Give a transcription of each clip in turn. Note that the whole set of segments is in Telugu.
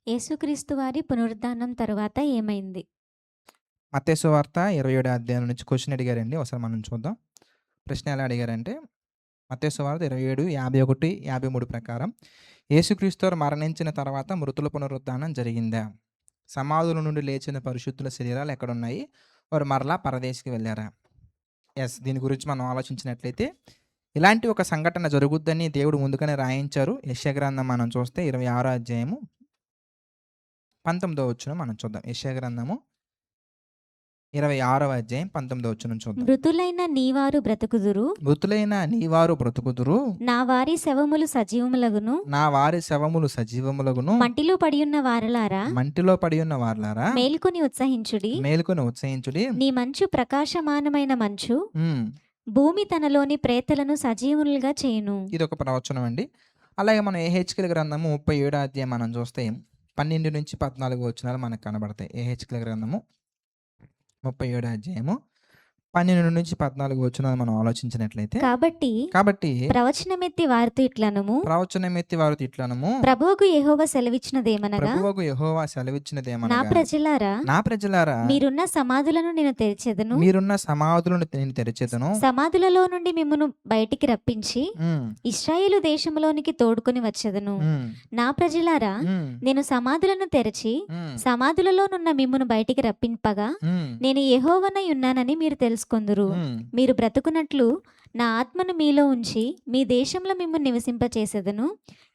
యేసుక్రీస్తు వారి పునరుద్ధానం తరువాత ఏమైంది? మత్తయి సువార్త 27 అధ్యాయం నుంచి క్వెషన్ అడిగారండి. ఒకసారి మనం చూద్దాం. ప్రశ్న ఎలా అడిగారంటే, మత్తయి సువార్త 27, 51, 53 ప్రకారం యేసుక్రీస్తు వారు మరణించిన తర్వాత మృతుల పునరుద్ధానం జరిగిందా? సమాధుల నుండి లేచిన పరిశుద్ధుల శరీరాలు ఎక్కడున్నాయి? వారు మరలా పరదేశికి వెళ్లారా? దీని గురించి మనం ఆలోచించినట్లయితే, ఇలాంటి ఒక సంఘటన జరుగుద్దని దేవుడు ముందుగానే రాయించారు. యెషయా గ్రంథం మనం చూస్తే 26 అధ్యాయము 19వ వచనం మనం చూద్దాం. యెషయా గ్రంథము 26వ అధ్యాయం 19వ వచనం చూద్దాం. మృతులైన నీవారు బ్రతుకుదురు, మృతులైన నీవారు బ్రతుకుదురు, నా వారి శవములు సజీవములగును, నా వారి శవములు సజీవములగును, మంటిలో పడియున్న వారలారా మంటిలో పడి ఉన్న వార్లారా మేల్కొని ఉత్సహించుడి. మేలుకొని ఉత్సహించుడి. నీ మంచు ప్రకాశమానమైన మంచు ఉమ్, భూమి తనలోని ప్రేతలను సజీవులుగా చేయును. ఇది ఒక ప్రవచనం అండి. అలాగే మనం యెహెజ్కేలు గ్రంథము 37 అధ్యాయం మనం చూస్తే 12 నుంచి 14 వచనాలు మనకు కనబడతాయి. యెహెజ్కేలు గ్రంథము 37 అధ్యాయము 12 నుంచి 14 వచనాలు మనం ఆలోచించినట్లయితే, కాబట్టి ప్రవచనమెత్తి వారితో ఇట్లనము, ప్రవచనమెత్తి వారు ఇట్లనము, ప్రభువుకు యెహోవా సెలవిచ్చినదేమనగా, ప్రభువగు యెహోవా సెలవిచ్చినదేమనగా, నా నా ప్రజలారా మీరున్న సమాధులను నేను తెరిచెదను, మీరున్న సమాధులను నేను తెరిచెదను. సమాధులలో నుండి మిమ్మును బయటికి రప్పించి ఉమ్, ఇశ్రాయేలు దేశంలోనికి తోడుకొని వచ్చెదను. ఉమ్, నా ప్రజలారా, ఉమ్, నేను సమాధులను తెరచి ఉమ్, సమాధులలోనున్న మిమ్మును బయటికి రప్పింపగా ఉమ్, నేను యెహోవానై ఉన్నానని మీరు తెలుసుకొందురు. ఉమ్. మీరు బ్రతుకున్నట్లు నా ఆత్మను మీలో ఉంచి మీ దేశంలో మిమ్మల్ని నివసింపచేసేదను.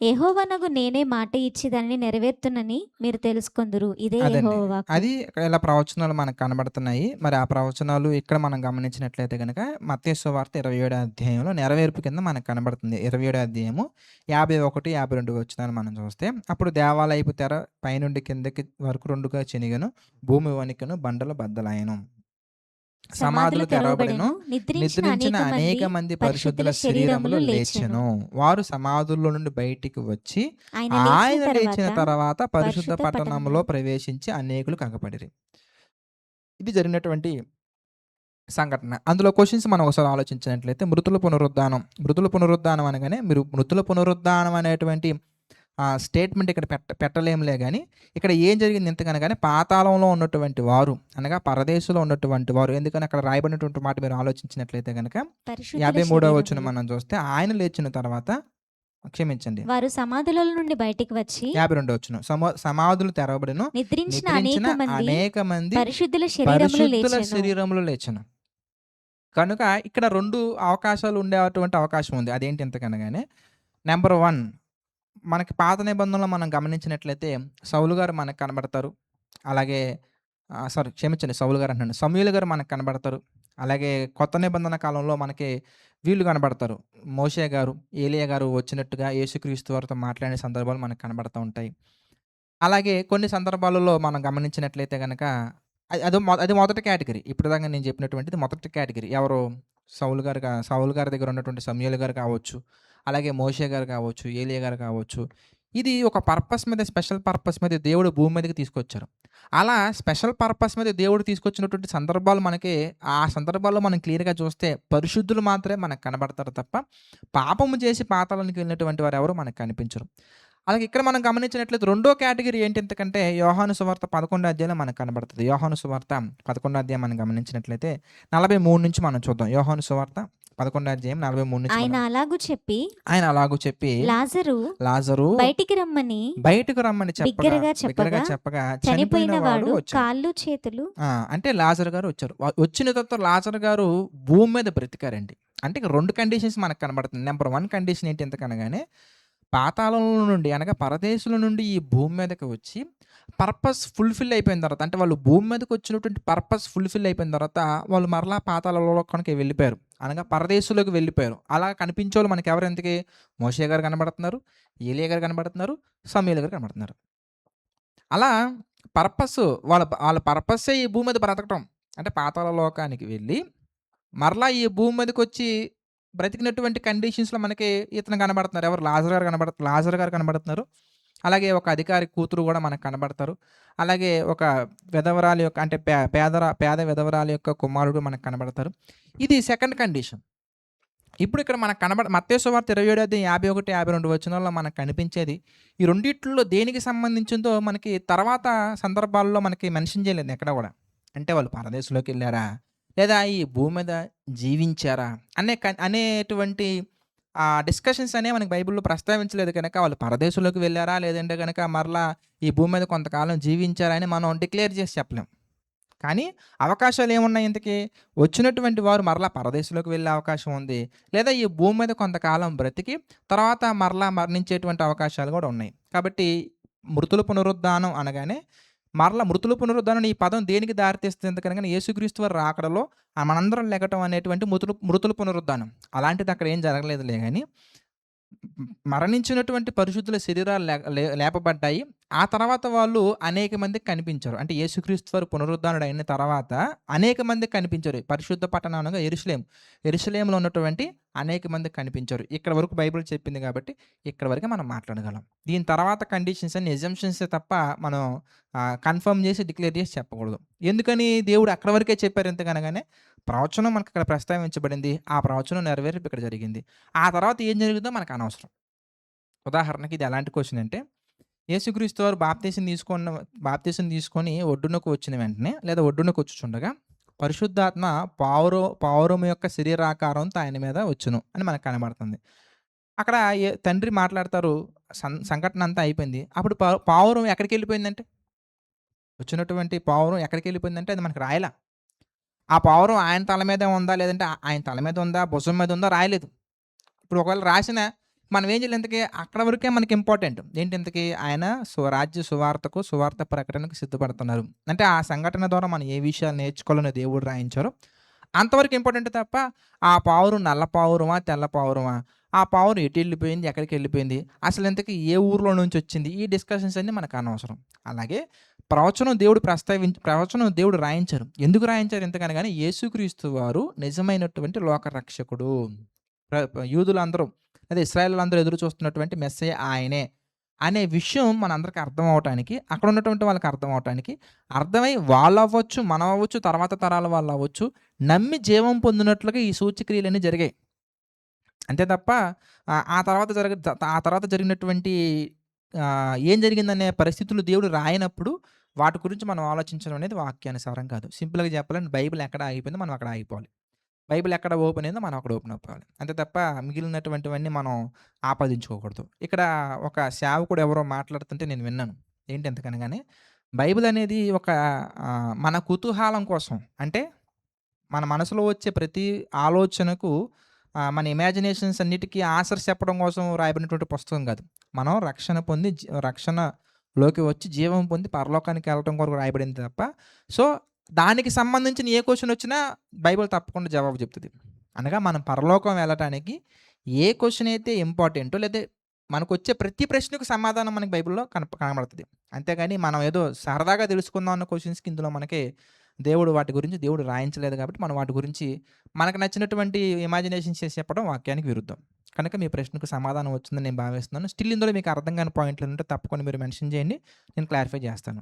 యెహోవానగు నేనే మాట ఇచ్చి దానిని నెరవేర్తునని మీరు తెలుసుకొందురు. ఇదే అదండి. యెహోవా వాక్కు. అది ఇలా ప్రవచనాలు మనకు కనబడుతున్నాయి. మరి ఆ ప్రవచనాలు ఇక్కడ మనం గమనించినట్లయితే కనుక మత్తయి సువార్త 27 అధ్యాయంలో నెరవేర్పు కింద మనకు కనబడుతుంది. 27 అధ్యాయము 51, 52 వచనాలు మనం చూస్తే, అప్పుడు దేవాలయపు తెర పైనుండి కిందకి వరకు రెండుగా చెనిగెను, భూమి వణికెను, బండలు బద్దలాయెను, సమాధులు తెరవబడెను, నిద్రించిన అనేక మంది పరిశుద్ధుల శరీరములు లేచెను. వారు సమాధుల్లో నుండి బయటికి వచ్చి ఆయన లేచిన తర్వాత పరిశుద్ధ పట్టణంలో ప్రవేశించి అనేకులు కనపడిరి. ఇది జరిగినటువంటి సంఘటన. అందులో క్వశ్చన్స్ మనం ఒకసారి ఆలోచించినట్లయితే, మృతుల పునరుద్ధానం అనగానే మీరు మృతుల పునరుద్ధానం అనేటువంటి స్టేట్మెంట్ ఇక్కడ పెట్టలేములే కానీ, ఇక్కడ ఏం జరిగింది ఎంతకనగానే పాతాళంలో ఉన్నటువంటి వారు అనగా పరదేశంలో ఉన్నటువంటి వారు, ఎందుకని అక్కడ రాయబడినటువంటి మాట మీరు ఆలోచించినట్లయితే కనుక 53వ వచనం మనం చూస్తే, ఆయన లేచిన తర్వాత క్షమించండి వారు సమాధుల నుండి బయటికి వచ్చి 52వ వచనం, సమాధులు తెరవబడెను, నిద్రించిన అనేక మంది పరిశుద్ధుల శరీరములు లేచెను. కనుక ఇక్కడ 2 అవకాశాలు ఉండేటువంటి అవకాశం ఉంది. అదేంటి ఎంతకనగానే, నెంబర్ 1, మనకి పాత నిబంధనలో మనం గమనించినట్లయితే సౌలు గారు మనకు కనబడతారు. అలాగే సౌలు గారు అంటున్నాను, సమూయేలు గారు మనకు కనబడతారు. అలాగే కొత్త నిబంధన కాలంలో మనకి వీళ్ళు కనబడతారు, మోషే గారు, ఏలియా గారు వచ్చినట్టుగా యేసుక్రీస్తు వారితో మాట్లాడే సందర్భాలు మనకు కనబడుతూ ఉంటాయి. అలాగే కొన్ని సందర్భాలలో మనం గమనించినట్లయితే కనుక అది మొదటి కేటగిరీ. ఇప్పటిదాకా నేను చెప్పినటువంటిది మొదటి కేటగిరీ. ఎవరు? సౌలు గారి దగ్గర ఉన్నటువంటి సమూయేలు గారు కావచ్చు, అలాగే మోషే గారు కావచ్చు, ఏలియా గారు కావచ్చు. ఇది ఒక పర్పస్ మీద, స్పెషల్ పర్పస్ మీద దేవుడు భూమి మీదకి తీసుకొచ్చారు. అలా స్పెషల్ పర్పస్ మీద దేవుడు తీసుకొచ్చినటువంటి సందర్భాలు మనకి, ఆ సందర్భాల్లో మనం క్లియర్గా చూస్తే పరిశుద్ధులు మాత్రమే మనకు కనబడతారు తప్ప, పాపము చేసి పాతాళానికి వెళ్ళినటువంటి వారు ఎవరు మనకు కనిపించరు. అలాగే ఇక్కడ మనం గమనించినట్లయితే రెండో కేటగిరీ ఏంటి ఎంతకంటే, యోహాను సువార్త 11 అధ్యాయంలో మనకు కనబడుతుంది. యోహాను సువార్త 11 అధ్యాయం మనం గమనించినట్లయితే 43 నుంచి మనం చూద్దాం. యోహాను సువార్త 11 అధ్యాయం 43 నుంచి. ఆయన అలాగు చెప్పి లాజరు బయటికి రమ్మని చెప్పగా చనిపోయిన వాడు కాళ్ళు చేతులు. అంటే లాజరు గారు వచ్చారు. వచ్చిన తర్వాత లాజరు గారు భూమి మీద బ్రతికారండి. అంటే 2 కండిషన్స్ మనకు కనబడుతుంది. నెంబర్ 1 కండిషన్ ఏంటి ఎంతకనగానే, పాతాళంలో నుండి అనగా పరదేశుల నుండి ఈ భూమి మీదకి వచ్చి పర్పస్ ఫుల్ఫిల్ అయిపోయిన తర్వాత, అంటే వాళ్ళు భూమి మీదకి వచ్చినటువంటి పర్పస్ ఫుల్ఫిల్ అయిపోయిన తర్వాత వాళ్ళు మరలా పాతాళంలోకి వెళ్ళిపోయారు, అనగా పరదేశంలోకి వెళ్ళిపోయారు. అలా కనిపించే వాళ్ళు మనకి ఎవరు ఎంతకి? మోషే గారు కనబడుతున్నారు, ఏలియా గారు కనబడుతున్నారు, సమూయేలు గారు కనబడుతున్నారు. అలా పర్పస్ వాళ్ళ పర్పస్సే ఈ భూమి మీద బ్రతకటం. అంటే పాతాళ లోకానికి వెళ్ళి మరలా ఈ భూమి మీదకి వచ్చి బ్రతికినటువంటి కండిషన్స్లో మనకి ఇతను కనబడుతున్నారు. ఎవరు? లాజరు గారు కనబడుతున్నారు. అలాగే ఒక అధికారి కూతురు కూడా మనకు కనబడతారు. అలాగే ఒక విధవరాలి యొక్క, అంటే పేద విధవరాలి యొక్క కుమారుడు మనకు కనబడతారు. ఇది సెకండ్ కండిషన్. ఇప్పుడు ఇక్కడ మనకు మత్తయి సువార్త 27 అధ్యాయం 51, 52 వచనాల్లో మనకు కనిపించేది ఈ రెండిట్లో దేనికి సంబంధించిందో మనకి తర్వాత సందర్భాల్లో మనకి మెన్షన్ చేయలేదు ఎక్కడ గూడా. అంటే వాళ్ళు పరదేశంలోకెళ్లారా? లేదా ఈ భూమి మీద జీవించారా? అనేటువంటి డిస్కషన్స్ అనేవి మనకి బైబిల్‌లో ప్రస్తావించలేదు కనుక వాళ్ళు పరదేశంలోకి వెళ్లారా? లేదంటే గనక మరలా ఈ భూమి మీద కొంతకాలం జీవించారా? అని మనం డిక్లేర్ చేసి చెప్పలేం. కానీ అవకాశాలేమున్నాయి ఇంతకీ? వచ్చినటువంటి వారు మరలా పరదేశంలోకి వెళ్ళే అవకాశం ఉంది. లేదా ఈ భూమి మీద కొంతకాలం బ్రతికి తర్వాత మరలా మరణించేటువంటి అవకాశాలు గూడా ఉన్నాయి. కాబట్టి మృతుల పునరుద్ధానం అనగానే మరలా మృతుల పునరుద్ధానం ఈ పదం దేనికి దారితీస్తుంది ఎందుకనగానే యేసుక్రీస్తు వారి రాకడలో మనందరం లెగటం అనేటువంటి మృతుల పునరుద్ధానం. అలాంటిది అక్కడ ఏం జరగలేదులే గాని మరణించినటువంటి పరిశుద్ధుల శరీరాలు లేపబడ్డాయి. ఆ తర్వాత వాళ్ళు అనేక మందికి కనిపించారు. అంటే యేసుక్రీస్తు వారు పునరుద్ధానుడు అయిన తర్వాత అనేక మందికి కనిపించారు. పరిశుద్ధ పట్టణం అనగా యెరూషలేము. యెరూషలేములో ఉన్నటువంటి అనేక మందికి కనిపించారు. ఇక్కడ వరకు బైబిల్ చెప్పింది కాబట్టి ఇక్కడ వరకే మనం మాట్లాడగలం. దీని తర్వాత కండిషన్స్ అన్ని అజంప్షన్సే తప్ప మనం కన్ఫర్మ్ చేసి డిక్లేర్ చేసి చెప్పకూడదు. ఎందుకని దేవుడు అక్కడి వరకే చెప్పారు ఎంతగనగానే ప్రవచనం మనకు అక్కడ ప్రస్తావించబడింది. ఆ ప్రవచనం నెరవేర్పు ఇక్కడ జరిగింది. ఆ తర్వాత ఏం జరుగుతుందో మనకు అనవసరం. ఉదాహరణకి ఇది ఎలాంటి క్వెషన్ అంటే యేసుక్రీస్తు వారు బాప్తీసం తీసుకొని ఒడ్డునకు వచ్చిన వెంటనే లేదా ఒడ్డునకు వచ్చుచుండగా పరిశుద్ధాత్మ పావురము యొక్క శరీరాకారంతో ఆయన మీద వచ్చును అని మనకు కనబడుతుంది. అక్కడ తండ్రి మాట్లాడతారు. సంఘటన అంతా అయిపోయింది. అప్పుడు పావురం ఎక్కడికెళ్ళిపోయిందంటే వచ్చినటువంటి పావురం ఎక్కడికెళ్ళిపోయిందంటే అది మనకు రాయలా. ఆ పావురం ఆయన తల మీదే ఉందా? లేదంటే ఆయన తల మీద ఉందా? భుజం మీద ఉందా? రాయలేదు. ఇప్పుడు ఒకవేళ రాసినా మనం ఏం చేయాలి ఇంతకీ అక్కడ వరకే మనకి ఇంపార్టెంట్. ఏంటి ఇంతకీ ఆయన రాజ్య సువార్త ప్రకటనకు సిద్ధపడుతున్నారు. అంటే ఆ సంఘటన ద్వారా మనం ఏ విషయాలు నేర్చుకోవాలని దేవుడు రాయించారో అంతవరకు ఇంపార్టెంట్ తప్ప ఆ పావురం నల్ల పావురమా? తెల్ల పావురమా? ఆ పావురం ఎటెళ్ళిపోయింది? ఎక్కడికెళ్ళిపోయింది? అసలు ఇంతకీ ఏ ఊర్లో నుంచి వచ్చింది? ఈ డిస్కషన్స్ అన్నీ మనకు అనవసరం. అలాగే ప్రవచనం దేవుడు రాయించారు. ఎందుకు రాయించారు ఇంతకనగానే యేసుక్రీస్తు వారు నిజమైనటువంటి లోకరక్షకుడు. యూదులందరూ అదే ఇశ్రాయేలీయులందరూ ఎదురు చూస్తున్నటువంటి మెస్సీయ ఆయనే అనే విషయం మనందరికి అర్థం అవ్వటానికి, అక్కడ ఉన్నటువంటి వాళ్ళకి అర్థం అవ్వటానికి, అర్థమై వాళ్ళవ్వచ్చు, మనం అవ్వచ్చు, తర్వాత తరాల వాళ్ళవ్వచ్చు, నమ్మి జీవం పొందినట్లుగా ఈ సూచక్రియలన్నీ జరిగాయి. అంతే తప్ప ఆ తర్వాత జరిగినటువంటి ఏం జరిగిందనే పరిస్థితులు దేవుడు రాయనప్పుడు వాటి గురించి మనం ఆలోచించడం అనేది వాక్యానుసారం కాదు. సింపుల్‌గా చెప్పాలంటే బైబిల్ ఎక్కడ ఆగిపోయిందో మనం అక్కడ ఆగిపోవాలి. బైబిల్ ఎక్కడ ఓపెన్ అయిందో మనం అక్కడ ఓపెన్ అయిపోవాలి. అంతే తప్ప మిగిలినటువంటివన్నీ మనం ఆపాదించుకోకూడదు. ఇక్కడ ఒక సేవకుడు ఎవరో మాట్లాడుతుంటే నేను విన్నాను. ఏంటి ఎంతకనగానే బైబిల్ అనేది ఒక మన కుతూహలం కోసం అంటే మన మనసులో వచ్చే ప్రతి ఆలోచనకు మన ఇమాజినేషన్స్ అన్నిటికీ ఆన్సర్స్ చెప్పడం కోసం రాయబడినటువంటి పుస్తకం కాదు. మనం రక్షణ పొంది రక్షణలోకి వచ్చి జీవం పొంది పరలోకానికి వెళ్ళటం కొరకు రాయబడింది తప్ప సో దానికి సంబంధించిన ఏ క్వెషన్ వచ్చినా బైబిల్ తప్పకుండా జవాబు చెప్తది. అనగా మనం పరలోకం వెళ్ళటానికి ఏ క్వెషన్ అయితే ఇంపార్టెంటో లేదా మనకొచ్చే ప్రతి ప్రశ్నకు సమాధానం మనకి బైబిల్‌లో కనబడుతది. అంతేగాని మనం ఏదో సరదాగా తెలుసుకుందాం అన్న క్వెషన్స్‌కి ఇందులో మనకి వాటి గురించి దేవుడు రాయించలేదు కాబట్టి మనం వాటి గురించి మనకు నచ్చినటువంటి ఇమాజినేషన్ చేసి చెప్పడం వాక్యానికి విరుద్ధం. కనుక మీ ప్రశ్నకు సమాధానం వచ్చిందని నేను భావిస్తున్నాను. స్టిల్ ఇందులో మీకు అర్థం కాని పాయింట్లు ఉంటే తప్పకుండా మీరు మెన్షన్ చేయండి. నేను క్లారిఫై చేస్తాను.